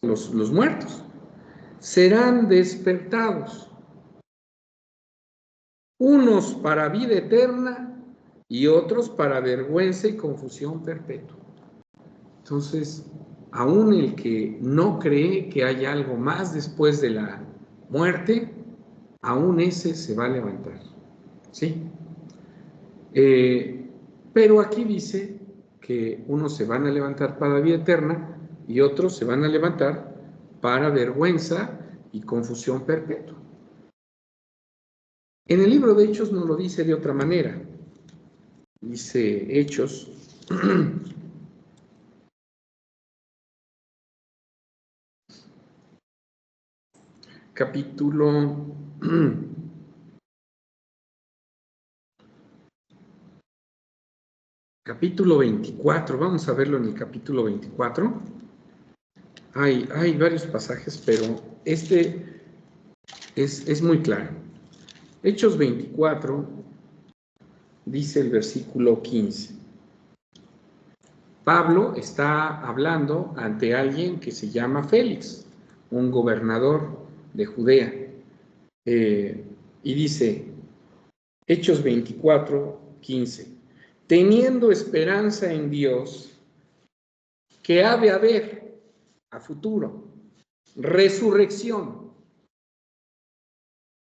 los muertos, serán despertados, unos para vida eterna y otros para vergüenza y confusión perpetua. Entonces, aún el que no cree que haya algo más después de la muerte, aún ese se va a levantar, ¿sí? Pero aquí dice que unos se van a levantar para vida eterna y otros se van a levantar para vergüenza y confusión perpetua. En el libro de Hechos nos lo dice de otra manera. Dice Hechos, capítulo 24, vamos a verlo en el capítulo 24. Hay varios pasajes, pero este es muy claro. Hechos 24, dice el versículo 15. Pablo está hablando ante alguien que se llama Félix, un gobernador de Judea. Y dice, Hechos 24, 15, teniendo esperanza en Dios, que ha de haber a futuro resurrección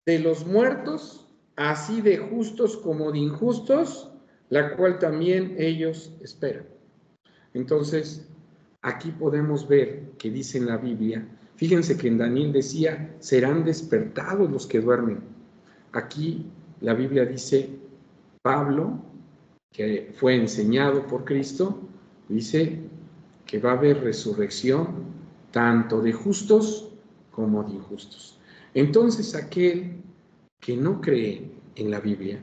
de los muertos, así de justos como de injustos, la cual también ellos esperan. Entonces, aquí podemos ver que dice en la Biblia, fíjense que en Daniel decía, serán despertados los que duermen. Aquí la Biblia dice, Pablo, que fue enseñado por Cristo, dice que va a haber resurrección tanto de justos como de injustos. Entonces, aquel que no cree en la Biblia,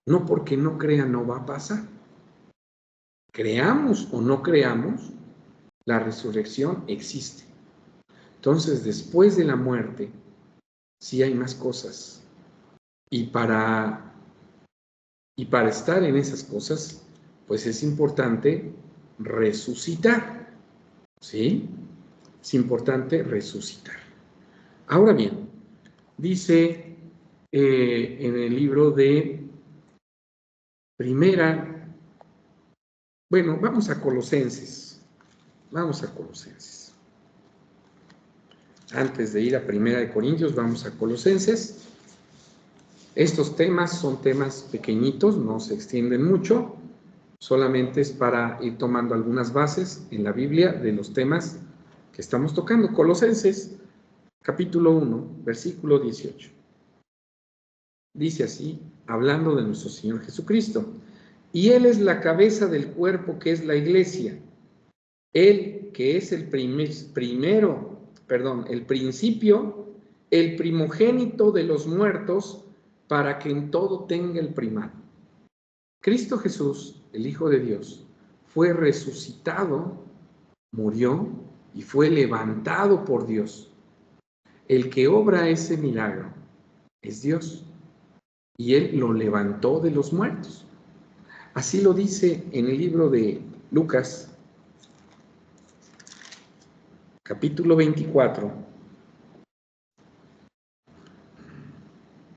no porque no crea no va a pasar. Creamos o no creamos, la resurrección existe. Entonces, después de la muerte, sí hay más cosas. Y para estar en esas cosas, pues es importante resucitar. ¿Sí? Es importante resucitar. Ahora bien, dice en el libro de vamos a Colosenses. Vamos a Colosenses. Antes de ir a Primera de Corintios, vamos a Colosenses. Estos temas son temas pequeñitos, no se extienden mucho, solamente es para ir tomando algunas bases en la Biblia de los temas que estamos tocando. Colosenses, capítulo 1, versículo 18. Dice así, hablando de nuestro Señor Jesucristo, y Él es la cabeza del cuerpo que es la iglesia, Él que es el principio, el primogénito de los muertos, para que en todo tenga el primado. Cristo Jesús, el Hijo de Dios, fue resucitado, murió y fue levantado por Dios. El que obra ese milagro es Dios, y Él lo levantó de los muertos. Así lo dice en el libro de Lucas, capítulo 24,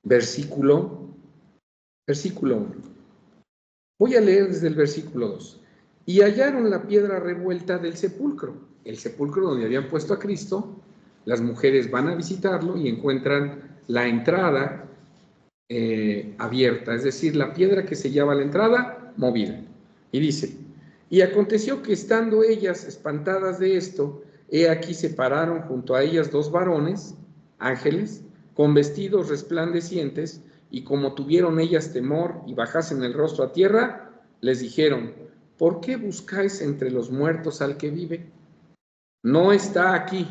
versículo 1. Voy a leer desde el versículo 2. Y hallaron la piedra revuelta del sepulcro, el sepulcro donde habían puesto a Cristo. Las mujeres van a visitarlo y encuentran la entrada abierta, es decir, la piedra que sellaba la entrada, movida. Y dice, y aconteció que estando ellas espantadas de esto, he aquí se pararon junto a ellas dos varones, ángeles, con vestidos resplandecientes, y como tuvieron ellas temor y bajasen el rostro a tierra, les dijeron, ¿por qué buscáis entre los muertos al que vive? No está aquí.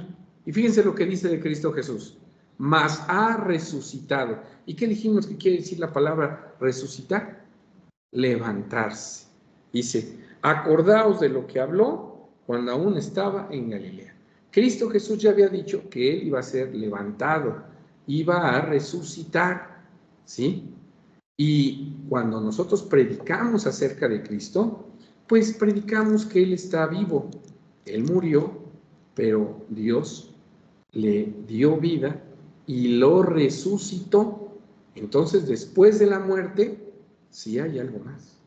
Y fíjense lo que dice de Cristo Jesús, mas ha resucitado. ¿Y qué dijimos que quiere decir la palabra resucitar? Levantarse. Dice, acordaos de lo que habló cuando aún estaba en Galilea. Cristo Jesús ya había dicho que Él iba a ser levantado, iba a resucitar, ¿sí? Y cuando nosotros predicamos acerca de Cristo, pues predicamos que Él está vivo. Él murió, pero Dios le dio vida y lo resucitó. Entonces, después de la muerte, sí hay algo más.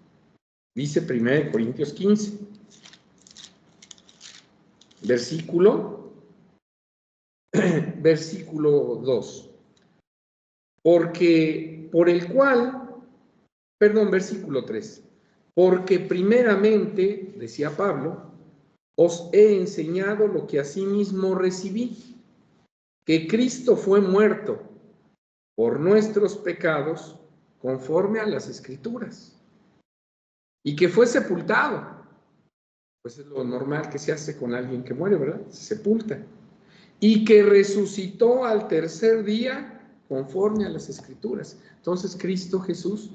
Dice 1 Corintios 15, versículo 2. Versículo 3. Porque primeramente, decía Pablo, os he enseñado lo que asimismo recibí, que Cristo fue muerto por nuestros pecados conforme a las Escrituras, y que fue sepultado. Pues es lo normal que se hace con alguien que muere, ¿verdad? Se sepulta. Y que resucitó al tercer día conforme a las Escrituras. Entonces Cristo Jesús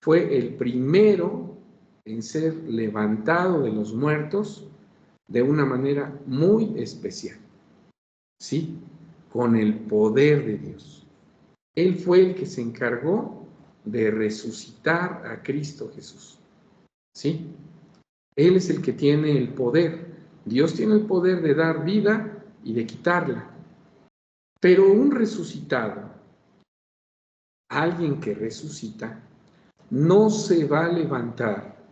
fue el primero en ser levantado de los muertos de una manera muy especial, ¿sí? Con el poder de Dios. Él fue el que se encargó de resucitar a Cristo Jesús, ¿sí? Él es el que tiene el poder. Dios tiene el poder de dar vida y de quitarla. Pero un resucitado, alguien que resucita, no se va a levantar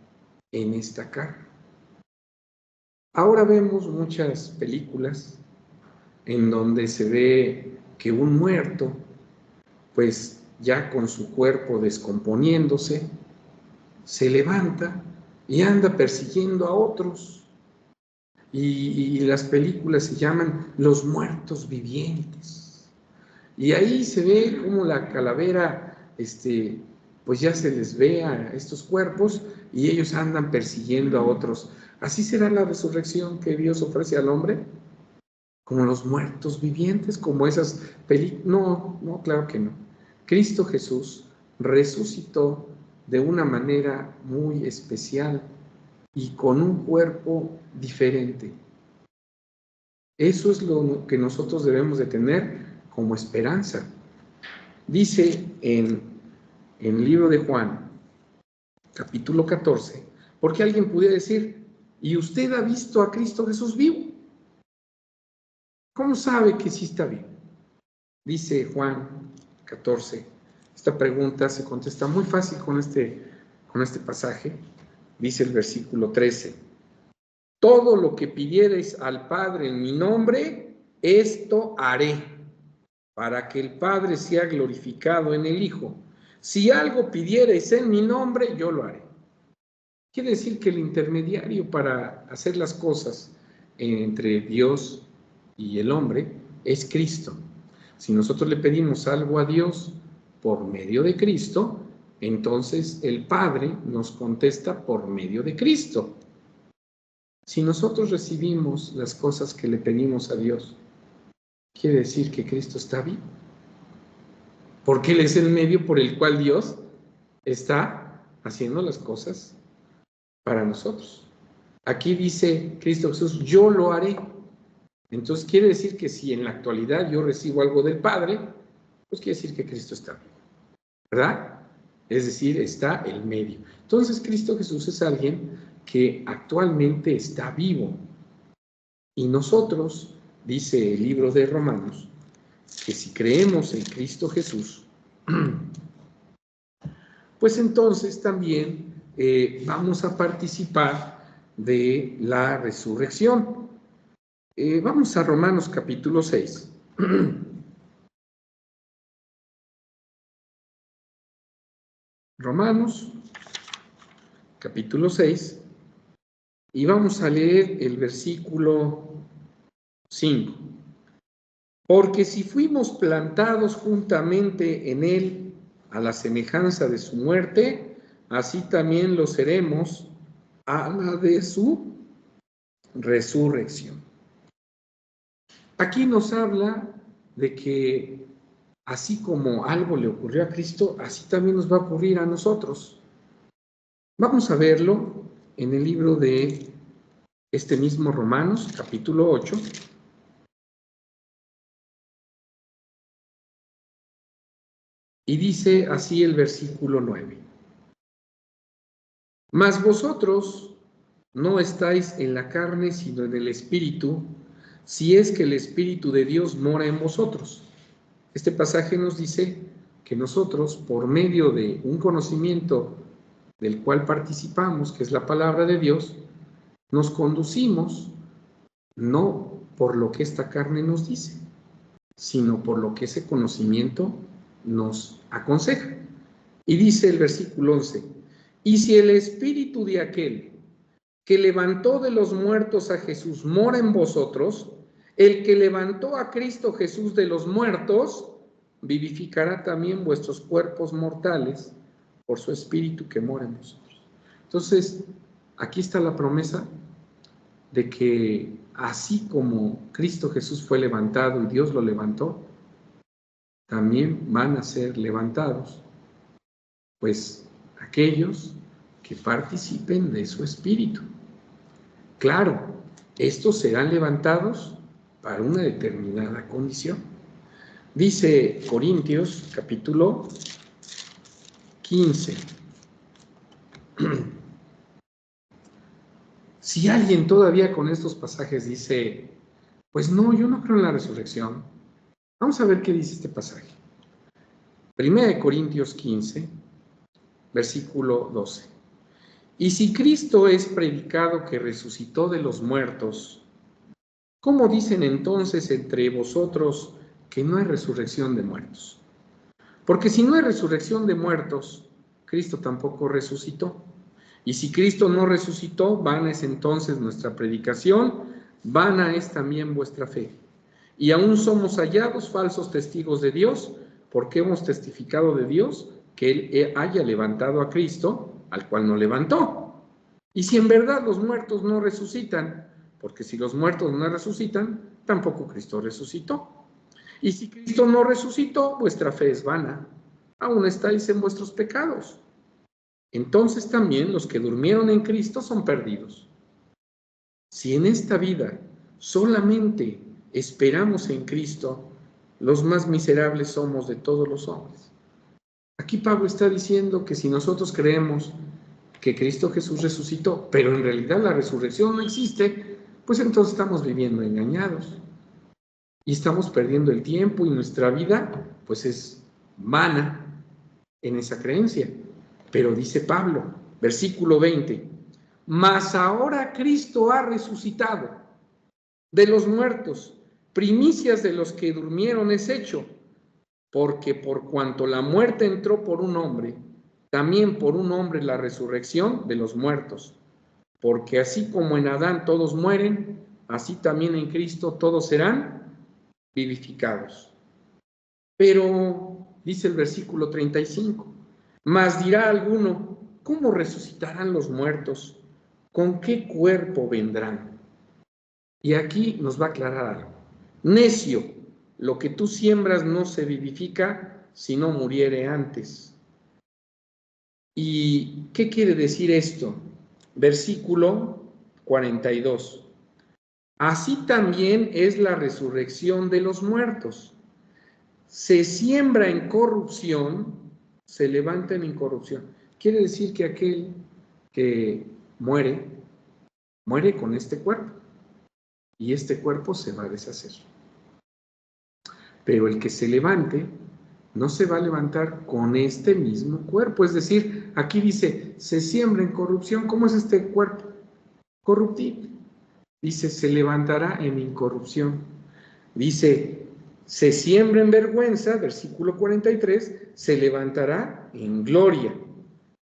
en esta carne. Ahora vemos muchas películas en donde se ve que un muerto, pues ya con su cuerpo descomponiéndose, se levanta y anda persiguiendo a otros. Y las películas se llaman Los Muertos Vivientes. Y ahí se ve como la calavera, pues ya se les ve a estos cuerpos y ellos andan persiguiendo a otros. ¿Así será la resurrección que Dios ofrece al hombre? Como los muertos vivientes, como esas películas. No, claro que no. Cristo Jesús resucitó de una manera muy especial y con un cuerpo diferente. Eso es lo que nosotros debemos de tener como esperanza. Dice en el libro de Juan, capítulo 14, porque alguien pudiera decir, ¿y usted ha visto a Cristo Jesús vivo? ¿Cómo sabe que sí está vivo? Dice Juan 14, esta pregunta se contesta muy fácil con este pasaje. Dice el versículo 13, todo lo que pidiereis al Padre en mi nombre, esto haré, para que el Padre sea glorificado en el Hijo. Si algo pidiereis en mi nombre, yo lo haré. Quiere decir que el intermediario para hacer las cosas entre Dios y el hombre es Cristo. Si nosotros le pedimos algo a Dios por medio de Cristo, entonces el Padre nos contesta por medio de Cristo. Si nosotros recibimos las cosas que le pedimos a Dios, quiere decir que Cristo está vivo, porque Él es el medio por el cual Dios está haciendo las cosas para nosotros. Aquí dice Cristo Jesús, yo lo haré. Entonces quiere decir que si en la actualidad yo recibo algo del Padre, pues quiere decir que Cristo está vivo, ¿verdad? Es decir, está el medio. Entonces Cristo Jesús es alguien que actualmente está vivo. Y nosotros, dice el libro de Romanos, que si creemos en Cristo Jesús, pues entonces también vamos a participar de la resurrección. Vamos a Romanos capítulo 6. Romanos capítulo 6 y vamos a leer el versículo 5. Porque si fuimos plantados juntamente en él a la semejanza de su muerte, así también lo seremos a la de su resurrección. Aquí nos habla de que así como algo le ocurrió a Cristo, así también nos va a ocurrir a nosotros. Vamos a verlo en el libro de este mismo Romanos, capítulo 8. Y dice así el versículo 9. Mas vosotros no estáis en la carne, sino en el Espíritu, si es que el Espíritu de Dios mora en vosotros. Este pasaje nos dice que nosotros, por medio de un conocimiento del cual participamos, que es la palabra de Dios, nos conducimos no por lo que esta carne nos dice, sino por lo que ese conocimiento nos aconseja. Y dice el versículo 11, y si el Espíritu de aquel que levantó de los muertos a Jesús mora en vosotros, el que levantó a Cristo Jesús de los muertos, vivificará también vuestros cuerpos mortales por su Espíritu que mora en vosotros. Entonces, aquí está la promesa de que así como Cristo Jesús fue levantado y Dios lo levantó, también van a ser levantados, pues, aquellos que participen de su Espíritu. Claro, estos serán levantados para una determinada condición. Dice Corintios, capítulo 15. Si alguien todavía con estos pasajes dice, pues no, yo no creo en la resurrección, vamos a ver qué dice este pasaje. 1 Corintios 15, versículo 12. Y si Cristo es predicado que resucitó de los muertos, ¿cómo dicen entonces entre vosotros que no hay resurrección de muertos? Porque si no hay resurrección de muertos, Cristo tampoco resucitó. Y si Cristo no resucitó, vana es entonces nuestra predicación, vana es también vuestra fe. Y aún somos hallados falsos testigos de Dios, porque hemos testificado de Dios que Él haya levantado a Cristo, al cual no levantó. Y si en verdad los muertos no resucitan, porque si los muertos no resucitan, tampoco Cristo resucitó. Y si Cristo no resucitó, vuestra fe es vana, aún estáis en vuestros pecados. Entonces también los que durmieron en Cristo son perdidos. Si en esta vida solamente esperamos en Cristo, los más miserables somos de todos los hombres. Aquí Pablo está diciendo que si nosotros creemos que Cristo Jesús resucitó, pero en realidad la resurrección no existe, pues entonces estamos viviendo engañados y estamos perdiendo el tiempo y nuestra vida pues es vana en esa creencia. Pero dice Pablo, versículo 20, mas ahora Cristo ha resucitado de los muertos, primicias de los que durmieron es hecho, porque por cuanto la muerte entró por un hombre, también por un hombre la resurrección de los muertos, porque así como en Adán todos mueren, así también en Cristo todos serán vivificados. Pero, dice el versículo 35, mas dirá alguno, ¿cómo resucitarán los muertos? ¿Con qué cuerpo vendrán? Y aquí nos va a aclarar algo. Necio, lo que tú siembras no se vivifica si no muriere antes. ¿Y qué quiere decir esto? Versículo 42. Así también es la resurrección de los muertos. Se siembra en corrupción, se levanta en incorrupción. Quiere decir que aquel que muere, muere con este cuerpo. Y este cuerpo se va a deshacer. Pero el que se levante, no se va a levantar con este mismo cuerpo. Es decir, aquí dice, se siembra en corrupción. ¿Cómo es este cuerpo? Corruptible. Dice, se levantará en incorrupción. Dice, se siembra en vergüenza, versículo 43, se levantará en gloria.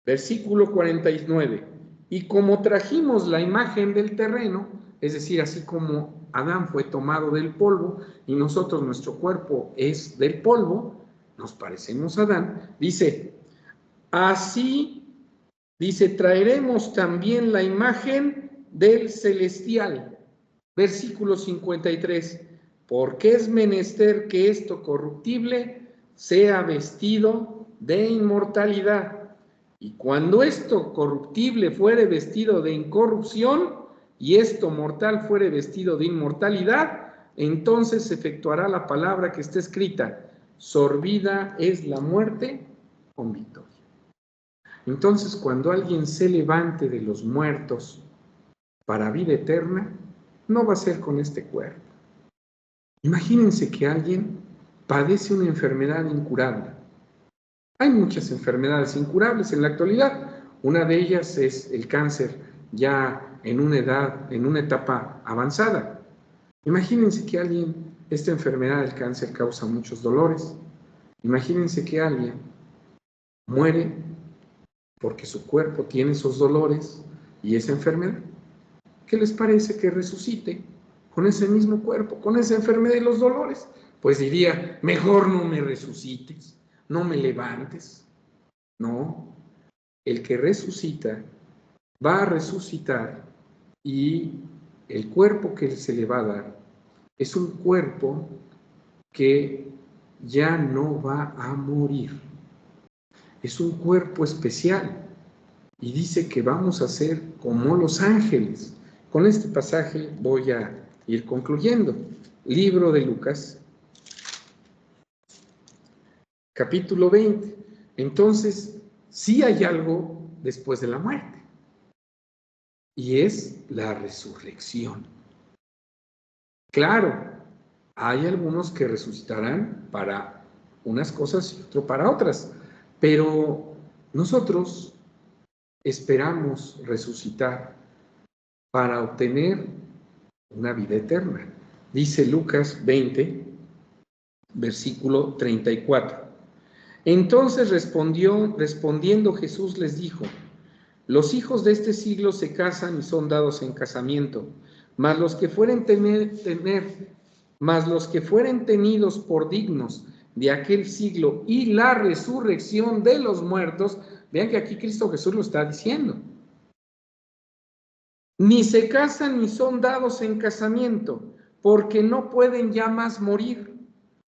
Versículo 49, y como trajimos la imagen del terreno, es decir, así como Adán fue tomado del polvo y nosotros nuestro cuerpo es del polvo, nos parecemos a Adán, dice, así, dice, traeremos también la imagen del celestial. Versículo 53, porque es menester que esto corruptible sea vestido de inmortalidad. Y cuando esto corruptible fuere vestido de incorrupción, y esto mortal fuere vestido de inmortalidad, entonces se efectuará la palabra que está escrita, sorbida es la muerte con victoria. Entonces, cuando alguien se levante de los muertos para vida eterna, no va a ser con este cuerpo, Imagínense que alguien padece una enfermedad incurable. Hay muchas enfermedades incurables en la actualidad. Una de ellas es el cáncer ya en una etapa avanzada. Imagínense que esta enfermedad del cáncer causa muchos dolores. Imagínense que alguien muere porque su cuerpo tiene esos dolores y esa enfermedad. ¿Qué les parece que resucite con ese mismo cuerpo, con esa enfermedad y los dolores? Pues diría, mejor no me resucites, no me levantes. No, el que resucita va a resucitar y el cuerpo que se le va a dar es un cuerpo que ya no va a morir. Es un cuerpo especial y dice que vamos a ser como los ángeles. Con este pasaje voy a ir concluyendo. Libro de Lucas, capítulo 20. Entonces, sí hay algo después de la muerte y es la resurrección. Claro, hay algunos que resucitarán para unas cosas y otro para otras, pero nosotros esperamos resucitar para obtener una vida eterna. Dice Lucas 20, versículo 34. Entonces respondiendo Jesús les dijo: los hijos de este siglo se casan y son dados en casamiento, mas los que fueren tenidos por dignos de aquel siglo y la resurrección de los muertos, vean que aquí Cristo Jesús lo está diciendo. Ni se casan ni son dados en casamiento, porque no pueden ya más morir,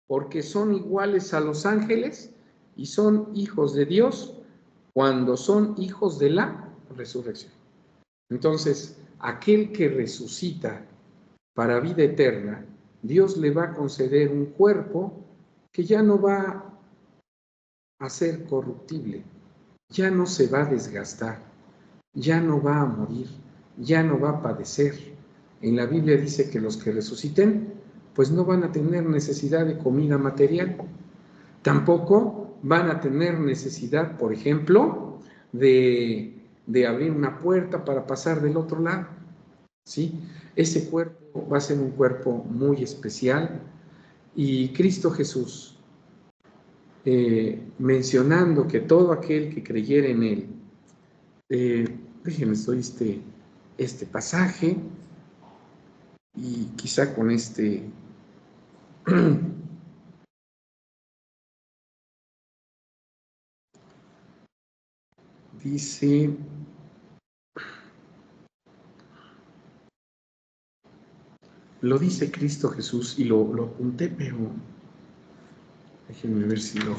porque son iguales a los ángeles y son hijos de Dios cuando son hijos de la resurrección. Entonces, aquel que resucita para vida eterna, Dios le va a conceder un cuerpo que ya no va a ser corruptible, ya no se va a desgastar, ya no va a morir, ya no va a padecer. En la Biblia dice que los que resuciten, pues no van a tener necesidad de comida material. Tampoco van a tener necesidad, por ejemplo, de abrir una puerta para pasar del otro lado. ¿Sí? Ese cuerpo va a ser un cuerpo muy especial y Cristo Jesús, mencionando que todo aquel que creyera en Él, déjenme doy este pasaje y quizá con este dice, lo dice Cristo Jesús y lo apunté, pero déjenme ver si lo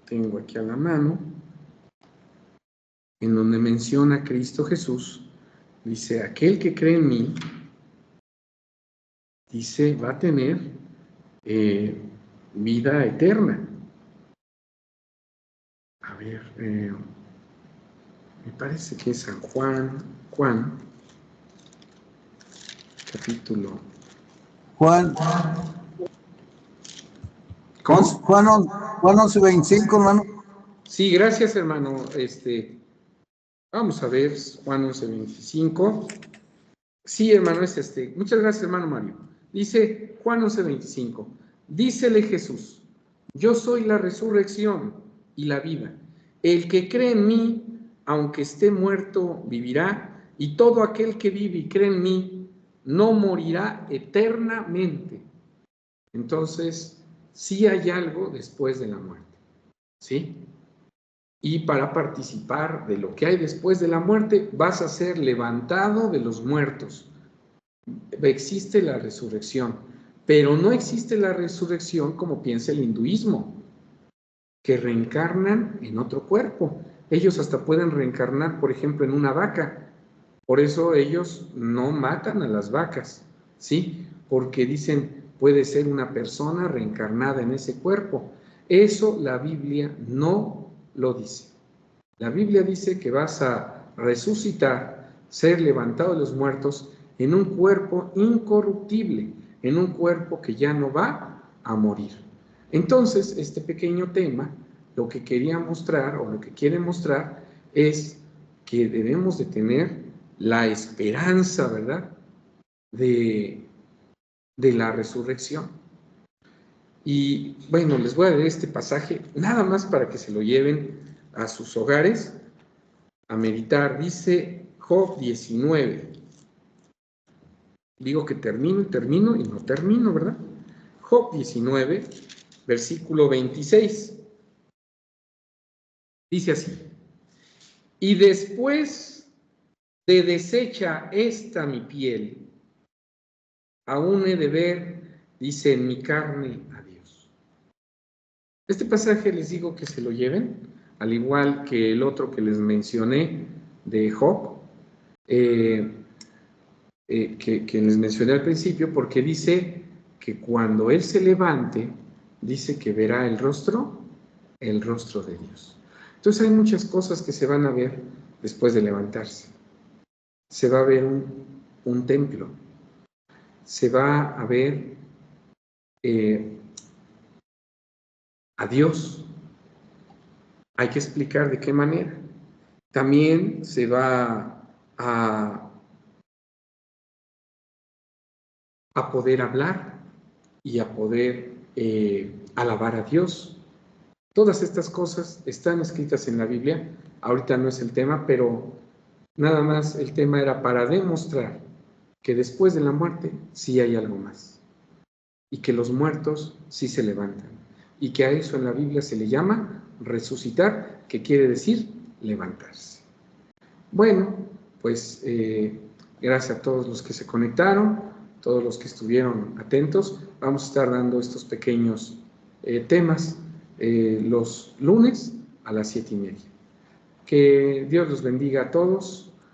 tengo aquí a la mano, en donde menciona Cristo Jesús, dice, aquel que cree en mí, dice, va a tener vida eterna. A ver, me parece que es San Juan, capítulo. Juan 11:25, hermano. Sí, gracias, hermano. Vamos a ver, Juan 11:25. Sí, hermano, es Muchas gracias, hermano Mario. Dice Juan 11:25. Dícele Jesús: yo soy la resurrección y la vida. El que cree en mí, aunque esté muerto, vivirá, y todo aquel que vive y cree en mí, no morirá eternamente. Entonces, sí hay algo después de la muerte, ¿sí? Y para participar de lo que hay después de la muerte, vas a ser levantado de los muertos. Existe la resurrección, pero no existe la resurrección como piensa el hinduismo, que reencarnan en otro cuerpo. Ellos hasta pueden reencarnar, por ejemplo, en una vaca. Por eso ellos no matan a las vacas, ¿sí? Porque dicen, puede ser una persona reencarnada en ese cuerpo. Eso la Biblia no lo dice. La Biblia dice que vas a resucitar, ser levantado de los muertos en un cuerpo incorruptible. en un cuerpo que ya no va a morir. Entonces, este pequeño tema, lo que quería mostrar, o lo que quiere mostrar, es que debemos de tener la esperanza, ¿verdad?, de la resurrección. Y bueno, les voy a leer este pasaje, nada más para que se lo lleven a sus hogares a meditar. Dice Job 19. Digo que termino y no termino, ¿verdad? Job 19, versículo 26. Dice así: y después de deshecha esta mi piel, aún he de ver, dice, en mi carne a Dios. Este pasaje les digo que se lo lleven, al igual que el otro que les mencioné de Job, que les mencioné al principio, porque dice que cuando Él se levante, dice que verá el rostro de Dios. Entonces hay muchas cosas que se van a ver después de levantarse. Se va a ver un templo, se va a ver a Dios. Hay que explicar de qué manera. También se va a poder hablar y a poder alabar a Dios. Todas estas cosas están escritas en la Biblia. Ahorita no es el tema, pero nada más el tema era para demostrar que después de la muerte sí hay algo más y que los muertos sí se levantan y que a eso en la Biblia se le llama resucitar, que quiere decir levantarse. Bueno, pues gracias a todos los que se conectaron, todos los que estuvieron atentos. Vamos a estar dando estos pequeños temas los lunes a las 7:30. Que Dios los bendiga a todos